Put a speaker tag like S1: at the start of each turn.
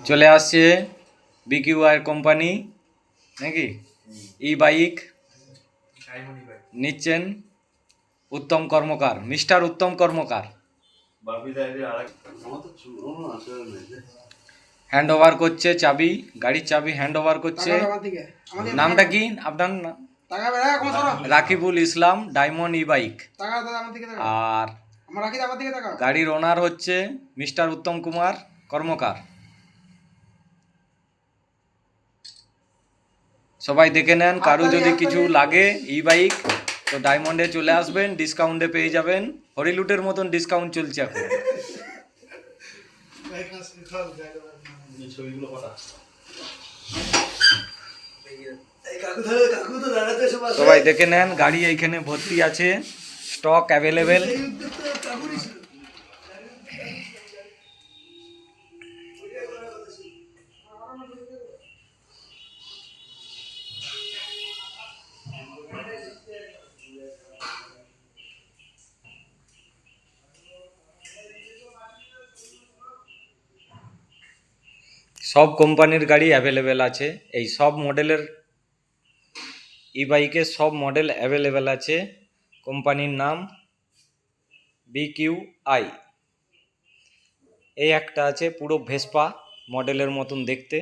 S1: চলে আসছে বিকিউআই কোম্পানি নাকি ই বাইক নিচ্ছেন উত্তম কর্মকার, মিস্টার উত্তম কর্মকার। হ্যান্ড ওভার করছে চাবি, গাড়ির চাবি হ্যান্ড ওভার করছে। নামটা কি আপনার? রাকিবুল ইসলাম, ডায়মন্ড ই বাইক। আর গাড়ির ওনার হচ্ছে মিস্টার উত্তম কুমার কর্মকার। সবাই দেখে নেন, কারো যদি কিছু লাগে ই বাইক তো ডায়মন্ডে চলে আসবেন, ডিসকাউন্টে পেয়ে যাবেন। হরিলুটের মতন ডিসকাউন্ট চলছে এখন। সবাই দেখে নেন, গাড়ি এইখানে ভর্তি আছে, স্টক অ্যাভেলেবেল। সব কোম্পানির গাড়ি অ্যাভেলেবেল আছে, এই সব মডেলের ই বাইকে সব মডেল অ্যাভেলেবেল আছে। কোম্পানির নাম বিকিউআই। এই একটা আছে পুরো ভেসপা মডেলের মতন দেখতে।